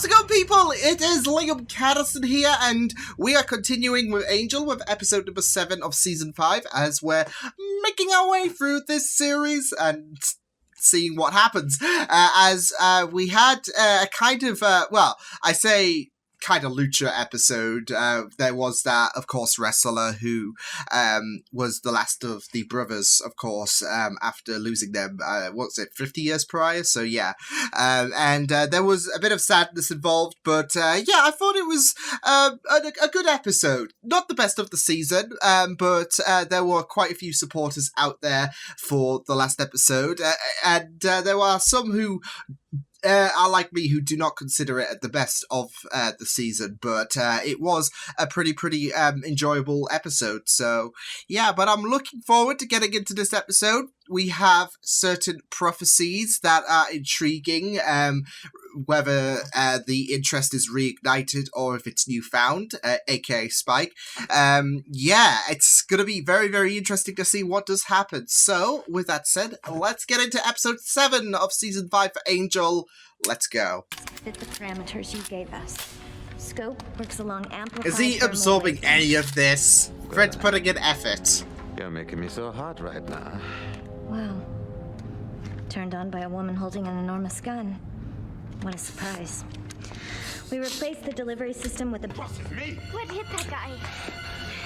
How's it going, people? It is Liam Catterson here, and we are continuing with Angel with episode number 7 of season 5 as we're making our way through this series and seeing what happens. We had a kind of, well, I say kind of lucha episode. There was that, of course, wrestler who was the last of the brothers, of course, after losing them, what was it, 50 years prior? So yeah, and there was a bit of sadness involved, but yeah, I thought it was a good episode. Not the best of the season, but there were quite a few supporters out there for the last episode, and there are some who are like me, who do not consider it the best of the season, but it was a pretty enjoyable episode. So yeah, but I'm looking forward to getting into this episode. We have certain prophecies that are intriguing, whether the interest is reignited or if it's newfound, aka Spike. Yeah, it's going to be very interesting to see what does happen. So, with that said, let's get into episode 7 of season 5 for Angel. Let's go. Fit the parameters you gave us. Scope works along amplified. Is he absorbing any of this? Fred's putting in effort. You're making me so hot right now. Wow. Turned on by a woman holding an enormous gun. What a surprise. We replaced the delivery system with a... What hit that guy?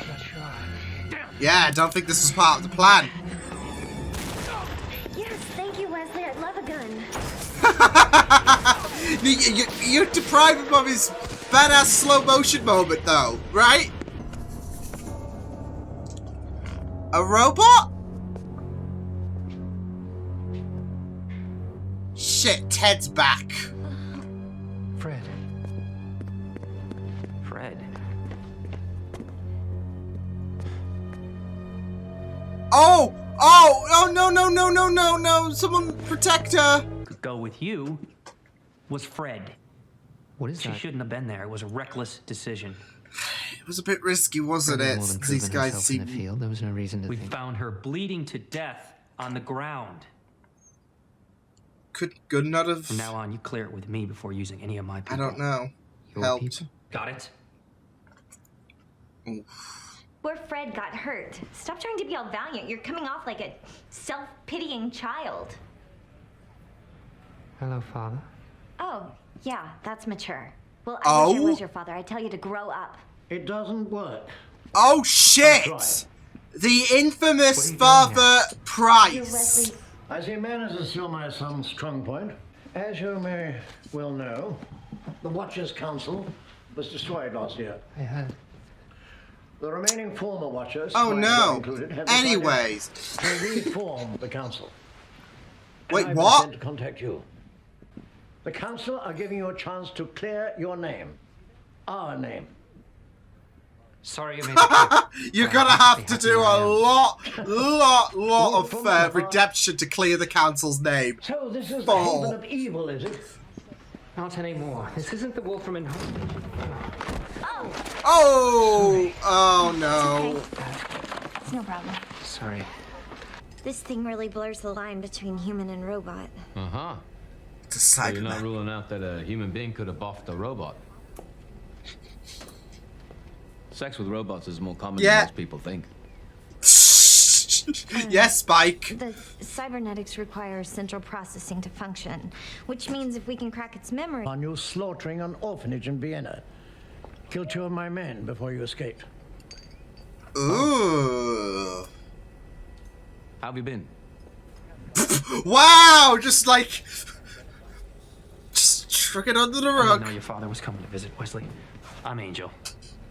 Not sure. Yeah, I don't think this was part of the plan. Yes, thank you, Wesley. I'd love a gun. You deprive him of his badass slow motion moment, though, right? A robot? Shit, Ted's back. Fred. Oh, no, someone protect her. Go with you was Fred. What is She that? shouldn't have been there. It was a reckless decision. It was a bit risky, wasn't it? More than These proven guys herself in the seem... field. There was no reason to We think. found her bleeding to death on the ground. Could good not have... From now on, you clear it with me before using any of my people. I don't know. Your Helped. people? Got it? Where Fred got hurt. Stop trying to be all valiant. You're coming off like a self-pitying child. Hello, Father. Oh, yeah, that's mature. Well, I wish I Oh? was your father. I tell you to grow up. It doesn't work. Oh, shit! That's The infamous What are you Father You're Price. Wesley. I see manners is still my son's strong point. As you may well know, the Watchers' Council was destroyed last year. I heard. The remaining former Watchers, Oh, myself no. included, have decided Anyways. to reform the Council. Wait, And I've what? been sent to contact you. The Council are giving you a chance to clear your name. Our name. Sorry you made it. You're gonna have to do a lot of redemption to clear the council's name. So this is the Oh. haven of evil, is it? Not anymore. This isn't the Wolfram. Oh no. It's no problem. Sorry. This thing really blurs the line between human and robot. Uh-huh. It's a So you're not cyberman. ruling out that a human being could have buffed a robot. Sex with robots is more common Yeah. than most people think. Yes, Spike. The cybernetics require central processing to function, which means if we can crack its memory... On you slaughtering an orphanage in Vienna. Killed 2 of my men before you escaped. Ooh. How have you been? Wow, just truck it under the I didn't know rug. your father was coming to visit, Wesley. I'm Angel.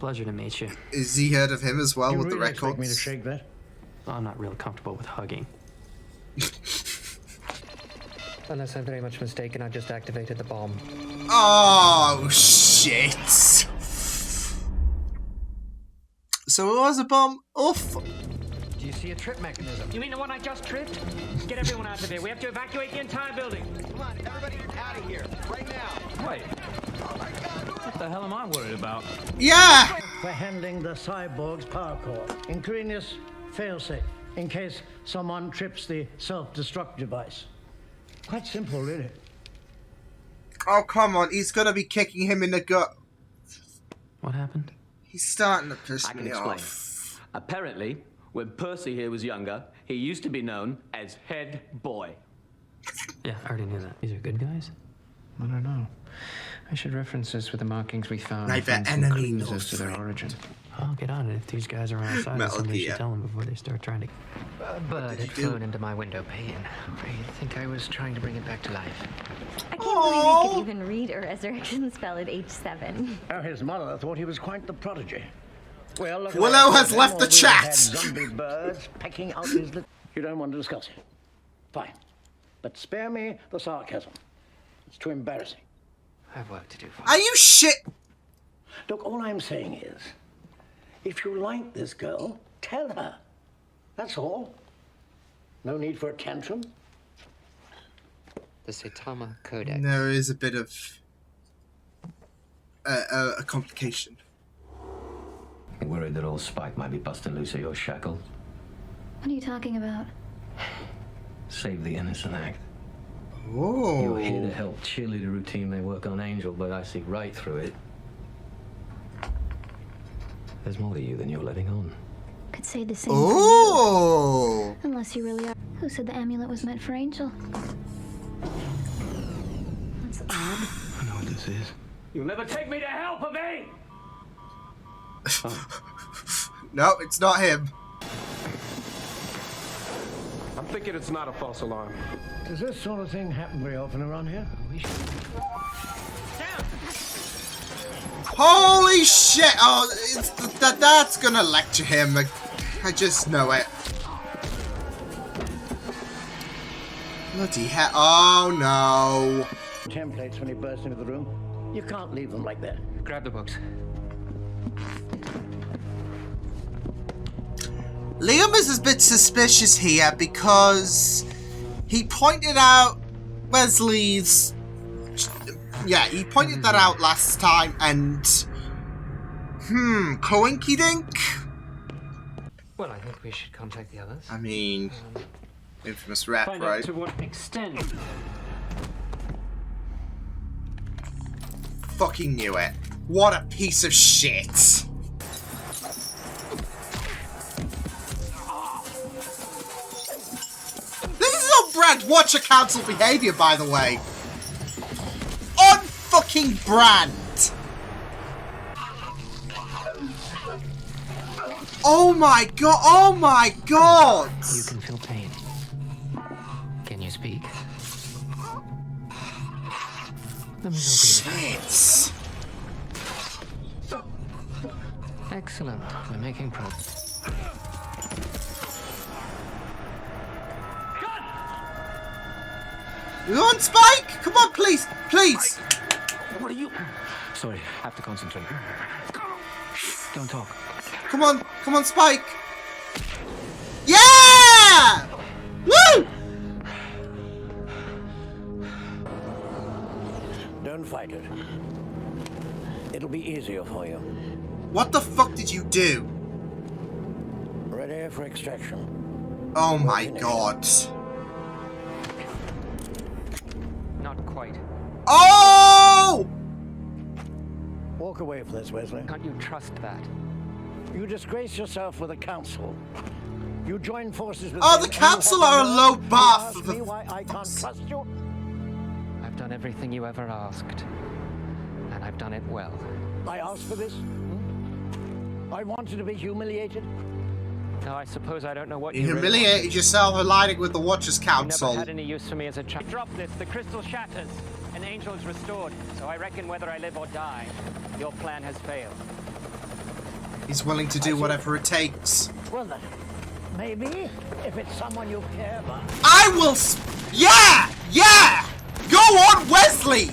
Pleasure to meet you. Is he heard of him as well You with the really expect me to records? shake that? I'm not real comfortable with hugging. Unless I'm very much mistaken, I just activated the bomb. Oh shit. So it was a bomb. Oof. Do you see a trip mechanism? You mean the one I just tripped? Get everyone out of here. We have to evacuate the entire building. Come on, everybody out of here, right now. Wait. What the hell am I worried about? Yeah. We're handling the cyborg's power core, including this failsafe, in case someone trips the self-destruct device. Quite simple, really. Oh, come on. He's going to be kicking him in the gut. What happened? He's starting to piss I can me explain. off. Apparently, when Percy here was younger, he used to be known as Head Boy. Yeah, I already knew that. These are good guys? I don't know. I should reference this with the markings we found. Neither and some enemy clues nor as to their friend. origin. I'll get on it if these guys are on our side. Metal Somebody Gear. should tell them before they start trying to... but did it you do? flew into my window pane. I think I was trying to bring it back to life. I can't believe you could even read a resurrection spell at age 7. Oh, his mother thought he was quite the prodigy. Well, look, Willow has left the chat. Zombie birds pecking out his You don't want to discuss it. Fine. But spare me the sarcasm. It's too embarrassing. I have work to do. Are you shit? Look, all I'm saying is, if you like this girl, tell her. That's all. No need for a tantrum. The Saitama Codex. There is a bit of a complication. You worried that old Spike might be busting loose of your shackles? What are you talking about? Save the innocent act. Oh. You're here to help cheerlead the routine they work on Angel, but I see right through it. There's more to you than you're letting on. Could say the same Oh. for you. Unless you really are. Who said the amulet was meant for Angel? That's odd. I know what this is. You'll never take me to hell, Pavane! No, it's not him. I'm thinking it's not a false alarm. Does this sort of thing happen very often around here? Holy shit! Oh, that's gonna lecture him. I just know it. Bloody hell! Oh no! Templates when he bursts into the room. You can't leave them like that. Grab the books. Liam is a bit suspicious here because he pointed out Wesley's. Yeah, he pointed that out last time, and coinky dink. Well, I think we should contact the others. I mean, infamous rap, Find right? out to what extent. Fucking knew it. What a piece of shit. This is on brand Watcher Council behavior, by the way. On fucking brand. Oh my god, oh my god. You can feel pain. Can you speak? Let me help you. Shit. Excellent. We're making progress. You on, Spike? Come on, please, please. What are you? Sorry, have to concentrate. Don't talk. Come on, Spike. Yeah! Woo! Don't fight it. It'll be easier for you. What the fuck did you do? Ready for extraction. Oh my god. Not quite. Oh! Walk away from this, Wesley. Can't you trust that? You disgrace yourself with the council. You join forces with Oh, them, the and you council have are the a nerve low to bar ask for me the- why I can't trust you? I've done everything you ever asked. And I've done it well. I asked for this. I wanted to be humiliated. Now, I suppose I don't know what You you really humiliated yourself aligning with the Watchers want. Council. Never had any use for me as a child. Drop this. The crystal shatters. An angel is restored. So I reckon whether I live or die, your plan has failed. He's willing to do whatever it takes. Well then, maybe if it's someone you care about. I will. Yeah! Yeah! Go on, Wesley!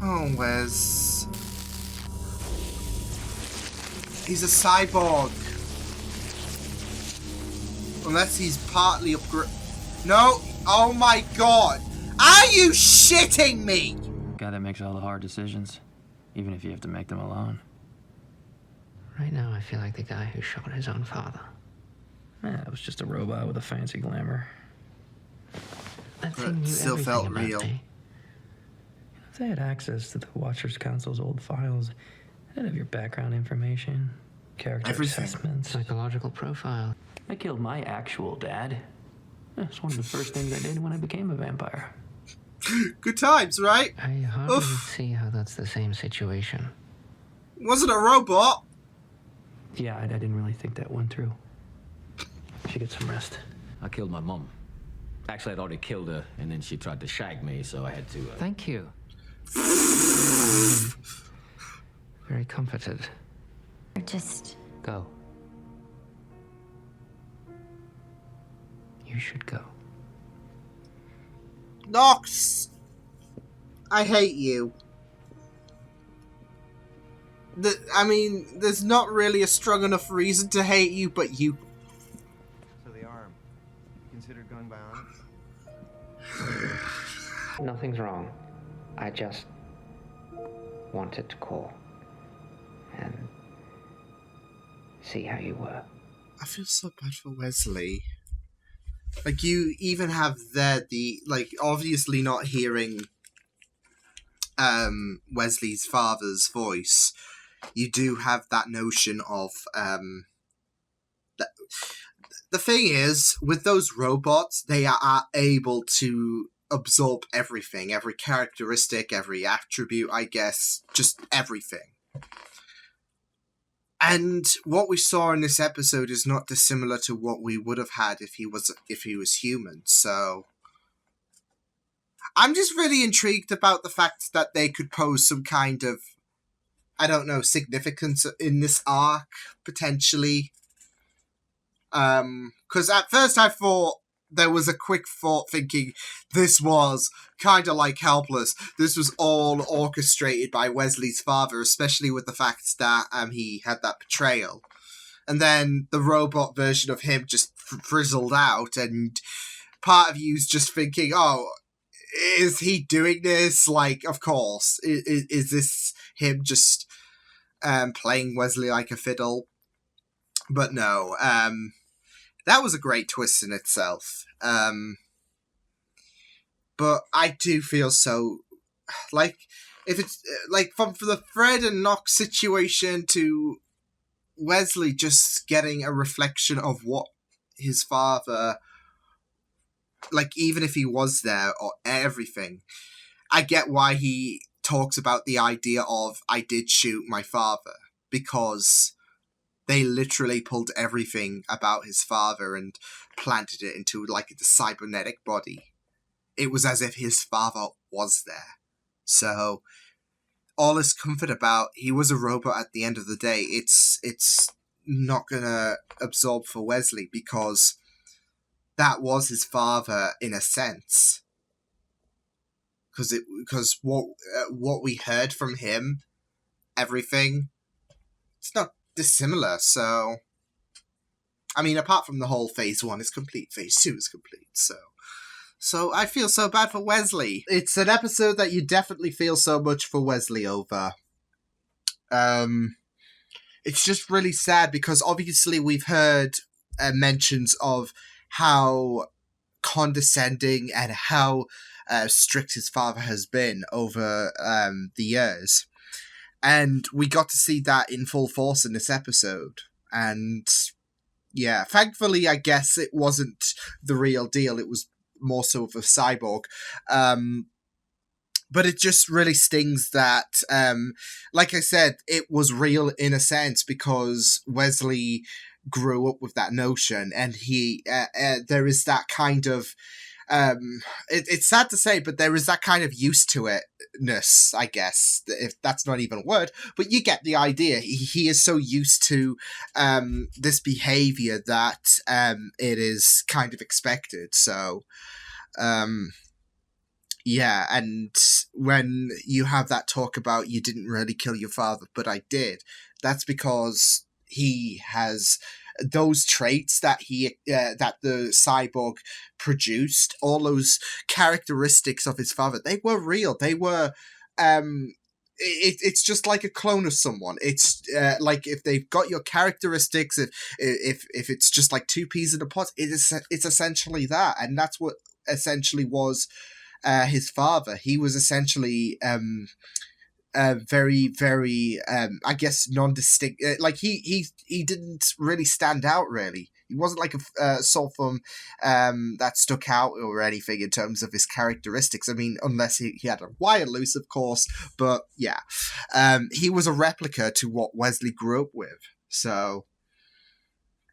Oh, Wes. He's a cyborg. Unless he's partly upgrade. No! Oh my god! Are you shitting me? Guy that makes all the hard decisions, even if you have to make them alone. Right now, I feel like the guy who shot his own father. Yeah, it was just a robot with a fancy glamour. That but thing knew still everything felt about real. me. If they had access to the Watchers Council's old files, they'd have your background information, character Everything. assessments, psychological profile. I killed my actual dad. That's one of the first things I did when I became a vampire. Good times, right? I hardly see how that's the same situation. Wasn't a robot. Yeah, I didn't really think that one through. Should get some rest. I killed my mom. Actually, I'd already killed her, and then she tried to shag me, so I had to... Thank you. Very comforted. Just Go. You should go. Nox! I hate you. I mean, there's not really a strong enough reason to hate you, but you... So the arm. You considered going bionic? Nothing's wrong. I just wanted to call and see how you were. I feel so bad for Wesley. Like, you even have there the, like, obviously not hearing Wesley's father's voice. You do have that notion of, the thing is, with those robots, they are able to absorb everything, every characteristic, every attribute, I guess, just everything. And what we saw in this episode is not dissimilar to what we would have had if he was human. So I'm just really intrigued about the fact that they could pose some kind of, I don't know, significance in this arc, potentially. Because at first I thought there was a quick thought thinking this was kind of like Helpless. This was all orchestrated by Wesley's father, especially with the fact that he had that betrayal. And then the robot version of him just frizzled out, and part of you's just thinking, oh, is he doing this? Like, of course. Is this him just playing Wesley like a fiddle? But no, that was a great twist in itself. But I do feel so, like, if it's, like, from the Fred and Nox situation to Wesley just getting a reflection of what his father, like, even if he was there or everything, I get why he talks about the idea of, I did shoot my father, because they literally pulled everything about his father and planted it into, like, the cybernetic body. It was as if his father was there. So, all this comfort about he was a robot at the end of the day, it's not gonna absorb for Wesley, because that was his father in a sense. Because what we heard from him, everything, it's not dissimilar. So, I mean, apart from the whole phase 1 is complete, phase 2 is complete. So I feel so bad for Wesley. It's an episode that you definitely feel so much for Wesley over. It's just really sad because obviously we've heard mentions of how condescending and how strict his father has been over the years. And we got to see that in full force in this episode. And yeah, thankfully, I guess it wasn't the real deal. It was more so of a cyborg. But it just really stings that, like I said, it was real in a sense because Wesley grew up with that notion, and he there is that kind of it's sad to say, but there is that kind of used to itness, I guess, if that's not even a word, but you get the idea. He is so used to this behavior that it is kind of expected. So yeah, and when you have that talk about you didn't really kill your father, but I did, that's because he has those traits that that the cyborg produced, all those characteristics of his father, they were real. They were it's just like a clone of someone. It's like if they've got your characteristics, if it's just like two peas in a pod, it's essentially that, and that's what essentially was his father. He was essentially very, very, I guess, non-distinct. Like he didn't really stand out. Really, he wasn't like a soul from that stuck out or anything in terms of his characteristics. I mean, unless he had a wire loose, of course. But yeah, he was a replica to what Wesley grew up with. So.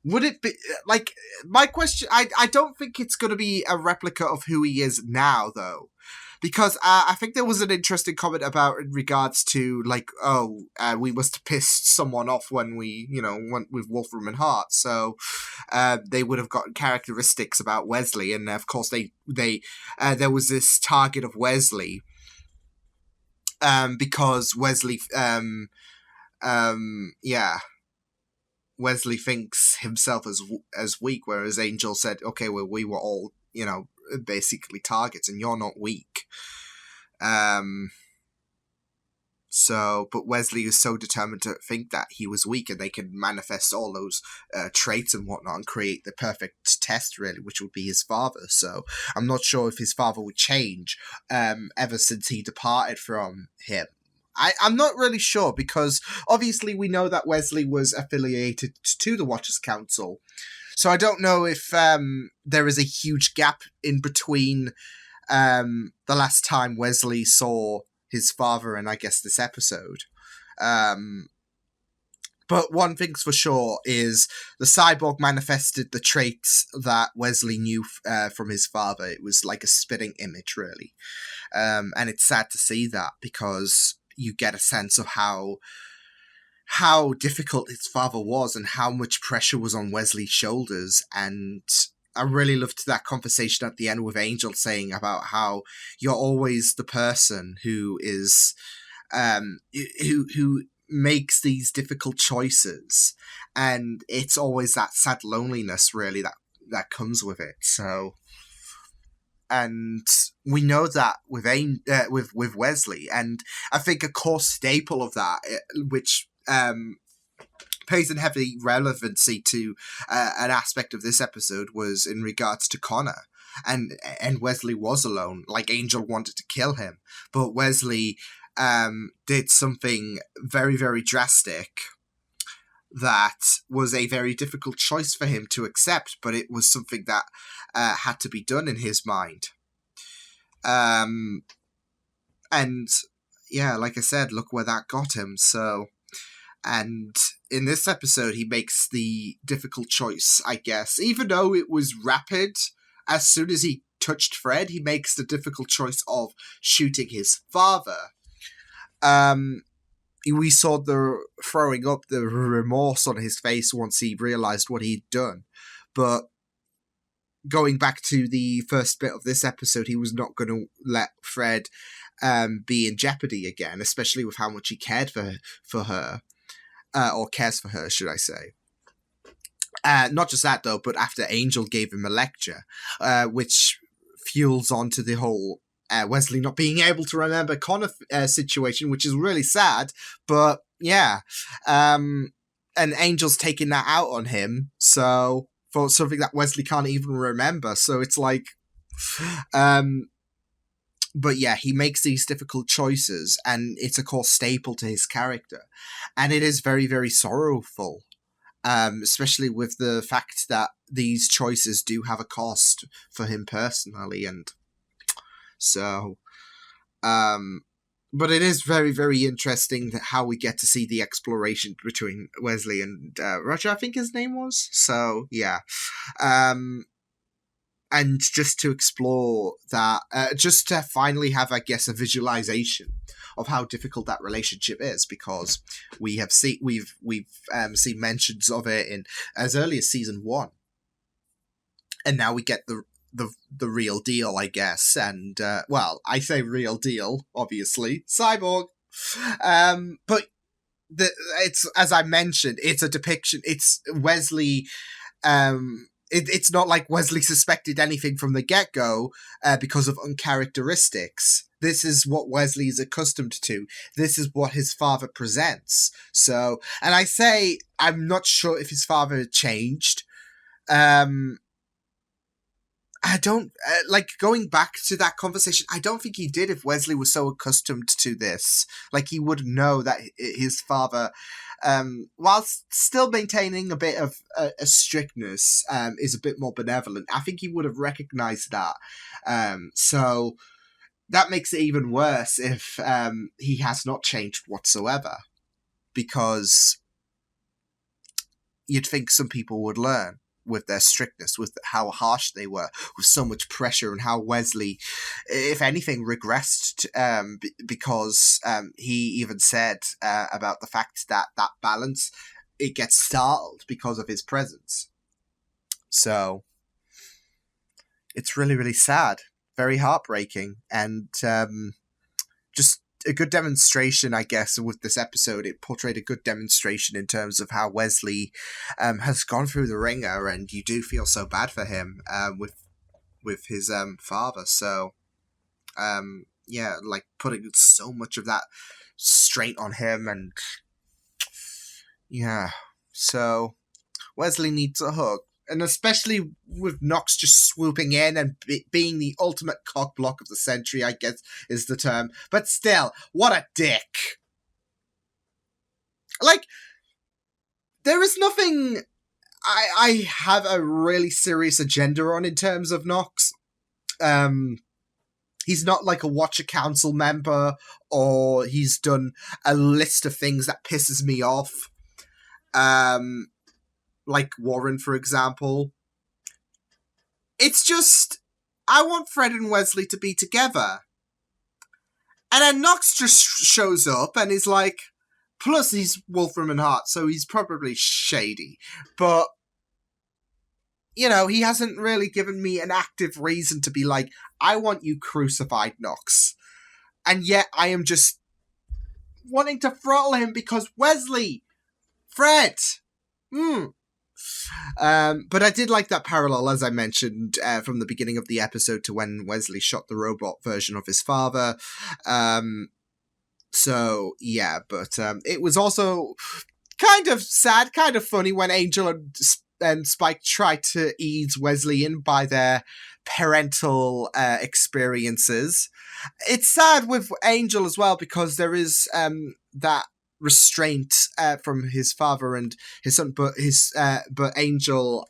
Would it be, like, my question, I don't think it's going to be a replica of who he is now, though. Because I think there was an interesting comment about in regards to, like, we must have pissed someone off when we, went with Wolfram and Hart. So they would have gotten characteristics about Wesley. And, of course, there was this target of Wesley because Wesley, Wesley thinks himself as weak, whereas Angel said, okay, well, we were all, basically targets, and you're not weak. But Wesley is so determined to think that he was weak, and they can manifest all those traits and whatnot and create the perfect test, really, which would be his father. So I'm not sure if his father would change ever since he departed from him. I'm not really sure, because obviously we know that Wesley was affiliated to the Watchers Council. So I don't know if there is a huge gap in between the last time Wesley saw his father and I guess this episode. But one thing's for sure is the cyborg manifested the traits that Wesley knew from his father. It was like a spitting image, really. And it's sad to see that, because you get a sense of how difficult his father was and how much pressure was on Wesley's shoulders. And I really loved that conversation at the end with Angel saying about how you're always the person who is who makes these difficult choices, and it's always that sad loneliness really that comes with it. So, and we know that with Wesley, and I think a core staple of that, which pays in heavy relevancy to an aspect of this episode, was in regards to Connor. And Wesley was alone. Like, Angel wanted to kill him, but Wesley did something very, very drastic that was a very difficult choice for him to accept, but it was something that had to be done in his mind. And yeah, like I said, look where that got him. So, and in this episode, he makes the difficult choice, I guess. Even though it was rapid, as soon as he touched Fred, he makes the difficult choice of shooting his father. We saw the throwing up, the remorse on his face once he realized what he'd done. But going back to the first bit of this episode, he was not going to let Fred be in jeopardy again, especially with how much he cared for her. Or cares for her, should I say. Not just that, though, but after Angel gave him a lecture, which fuels onto the whole Wesley not being able to remember Connor situation, which is really sad, but yeah. And Angel's taking that out on him, so for something that Wesley can't even remember, so it's like... But yeah, he makes these difficult choices, and it's a core staple to his character. And it is very, very sorrowful, especially with the fact that these choices do have a cost for him personally. And so, but it is very, very interesting how we get to see the exploration between Wesley and Roger, I think his name was. So, yeah. And just to explore that, just to finally have, I guess, a visualization of how difficult that relationship is, because we've seen mentions of it in as early as season 1, and now we get the real deal, I guess. And well, I say real deal, obviously, Cyborg, but it's, as I mentioned, it's a depiction. It's Wesley. It's not like Wesley suspected anything from the get-go because of uncharacteristics. This is what Wesley is accustomed to. This is what his father presents. So, and I say, I'm not sure if his father changed. And I don't, like, going back to that conversation, I don't think he did if Wesley was so accustomed to this. Like, he would know that his father, whilst still maintaining a bit of a strictness, is a bit more benevolent. I think he would have recognized that. So that makes it even worse if he has not changed whatsoever. Because you'd think some people would learn with their strictness, with how harsh they were, with so much pressure, and how Wesley, if anything, regressed because he even said about the fact that that balance, it gets startled because of his presence. So it's really, really sad, very heartbreaking, and just a good demonstration, I guess, with this episode. It portrayed a good demonstration in terms of how Wesley has gone through the ringer, and you do feel so bad for him with his father. So, yeah, like putting so much of that strain on him, and yeah, so Wesley needs a hug. And especially with Knox just swooping in and being the ultimate cockblock of the century, I guess is the term. But still, what a dick. Like, there is nothing I have a really serious agenda on in terms of Knox. He's not like a Watcher Council member, or he's done a list of things that pisses me off. Like Warren, for example. It's just, I want Fred and Wesley to be together. And then Knox just shows up and is like, plus he's Wolfram and Hart, so he's probably shady. But, you know, he hasn't really given me an active reason to be like, I want you crucified, Knox. And yet I am just wanting to throttle him because Wesley, Fred, but I did like that parallel, as I mentioned, from the beginning of the episode to when Wesley shot the robot version of his father. So, yeah, but it was also kind of sad, kind of funny when Angel and Spike tried to ease Wesley in by their parental experiences. It's sad with Angel as well, because there is that restraint from his father and his son, but Angel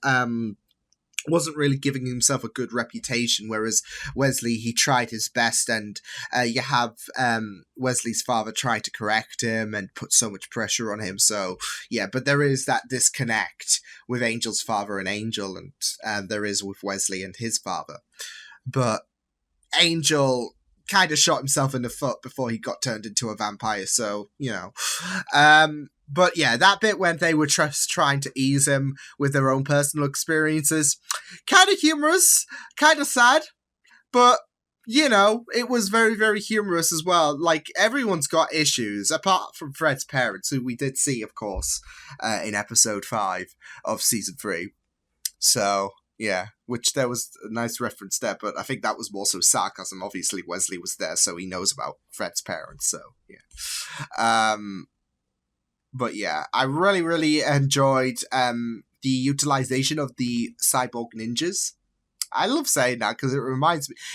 wasn't really giving himself a good reputation, whereas Wesley, he tried his best, and you have Wesley's father try to correct him and put so much pressure on him. So yeah, but there is that disconnect with Angel's father and Angel, and there is with Wesley and his father. But Angel kind of shot himself in the foot before he got turned into a vampire, so, you know. But yeah, that bit when they were just trying to ease him with their own personal experiences, kind of humorous, kind of sad, but, you know, it was very, very humorous as well. Like, everyone's got issues, apart from Fred's parents, who we did see, of course, in episode 5 of season 3. So, yeah, which there was a nice reference there, but I think that was more so sarcasm. Obviously, Wesley was there, so he knows about Fred's parents, so, yeah. But yeah, I really, really enjoyed the utilization of the cyborg ninjas. I love saying that because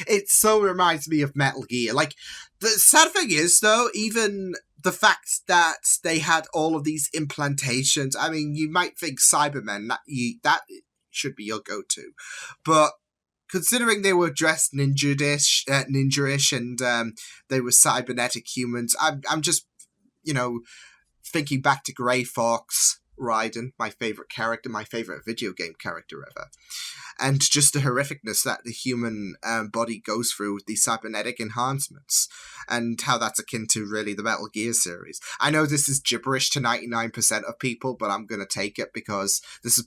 it so reminds me of Metal Gear. Like, the sad thing is, though, even the fact that they had all of these implantations, I mean, you might think Cybermen, that should be your go-to. But considering they were dressed ninja-ish, and they were cybernetic humans, I'm just, you know, thinking back to Grey Fox, Raiden, my favorite character, my favorite video game character ever. And just the horrificness that the human body goes through with these cybernetic enhancements, and how that's akin to really the Metal Gear series. I know this is gibberish to 99% of people, but I'm going to take it because this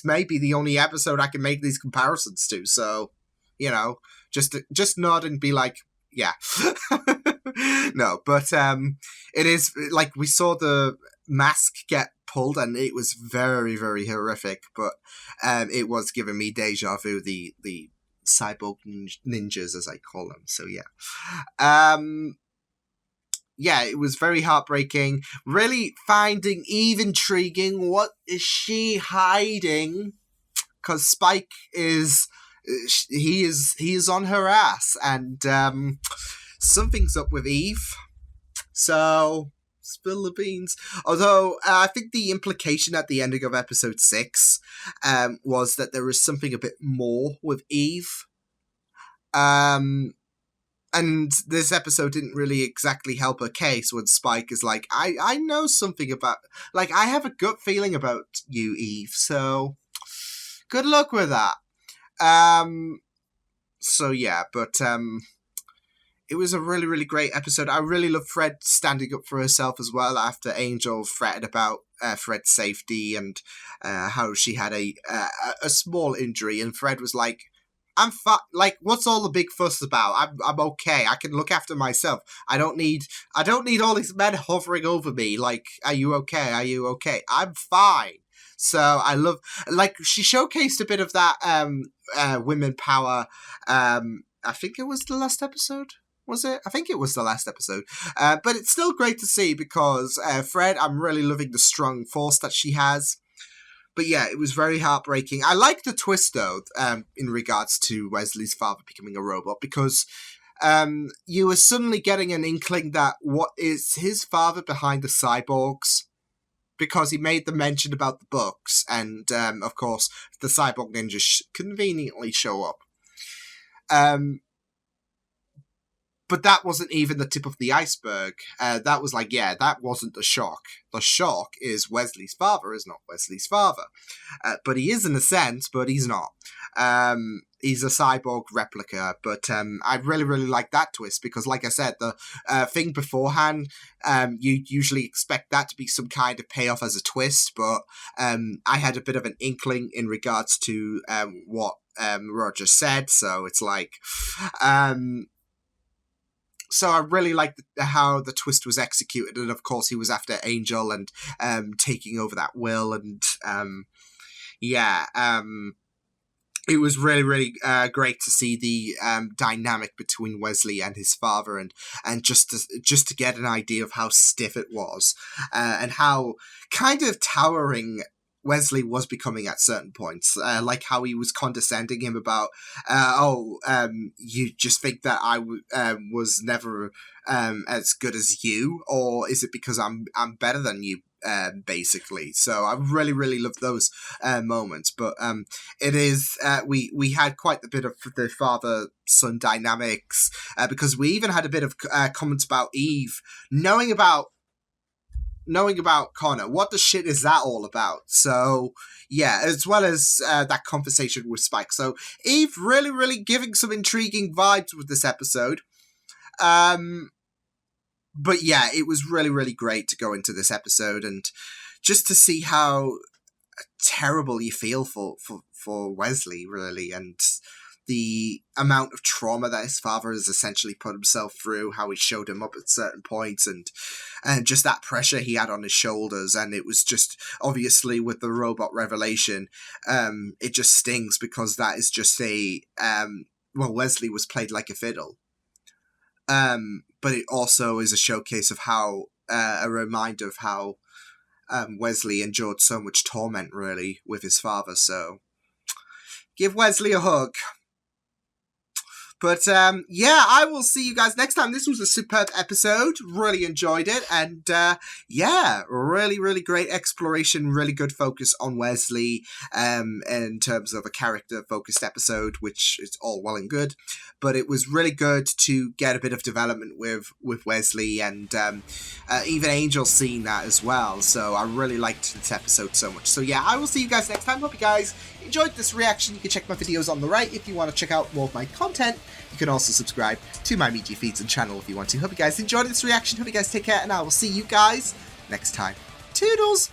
may be the only episode I can make these comparisons to. So, you know, just nod and be like, yeah. No, but it is, like, we saw the mask get pulled and it was very, very horrific, but it was giving me deja vu, the cyborg ninjas, as I call them. So yeah. Yeah, it was very heartbreaking. Really finding Eve intriguing. What is she hiding? Because Spike is he is on her ass, and something's up with Eve. So spill the beans. Although I think the implication at the ending of episode 6 was that there is something a bit more with Eve. And this episode didn't really exactly help her case when Spike is like, I know something about, like, I have a gut feeling about you, Eve, so good luck with that. So yeah, but it was a really, really great episode. I really love Fred standing up for herself as well after Angel fretted about Fred's safety and how she had a small injury, and Fred was like, I'm like, what's all the big fuss about? I'm okay. I can look after myself. I don't need all these men hovering over me. Like, are you okay? Are you okay? I'm fine. So I love, like, she showcased a bit of that women power. I think it was the last episode. Was it? I think it was the last episode. But it's still great to see because Fred, I'm really loving the strong force that she has. But yeah, it was very heartbreaking. I like the twist, though, in regards to Wesley's father becoming a robot, because you were suddenly getting an inkling that what is his father behind the cyborgs, because he made the mention about the books, and of course, the cyborg ninjas conveniently show up. But that wasn't even the tip of the iceberg. That was like, yeah, that wasn't the shock. The shock is Wesley's father is not Wesley's father. But he is in a sense, but he's not. He's a cyborg replica. But I really, really like that twist because, like I said, the thing beforehand, you usually expect that to be some kind of payoff as a twist. But I had a bit of an inkling in regards to what Roger said. So it's like... So I really liked how the twist was executed, and of course he was after Angel and taking over that will, and it was really, really great to see the dynamic between Wesley and his father, and just to get an idea of how stiff it was, and how kind of towering Wesley was becoming at certain points, like how he was condescending him about, you just think that I was never as good as you, or is it because I'm better than you, basically. So I really, really love those moments. But it is we had quite a bit of the father-son dynamics, because we even had a bit of comments about Eve knowing about Connor. What the shit is that all about? So yeah, as well as that conversation with Spike. So Eve really, really giving some intriguing vibes with this episode. But yeah, it was really, really great to go into this episode and just to see how terrible you feel for Wesley, really, and the amount of trauma that his father has essentially put himself through, how he showed him up at certain points, and just that pressure he had on his shoulders. And it was just, obviously, with the robot revelation, it just stings because that is just Wesley was played like a fiddle. But it also is a showcase of how, a reminder of how Wesley endured so much torment, really, with his father. So give Wesley a hug. But yeah, I will see you guys next time. This was a superb episode. Really enjoyed it. And yeah, really, really great exploration. Really good focus on Wesley in terms of a character-focused episode, which is all well and good. But it was really good to get a bit of development with Wesley, and even Angel seeing that as well. So I really liked this episode so much. So yeah, I will see you guys next time. Hope you guys enjoyed this reaction. You can check my videos on the right if you want to check out more of my content. You can also subscribe to my media feeds and channel if you want to. Hope you guys enjoyed this reaction. Hope you guys take care, and I will see you guys next time. Toodles!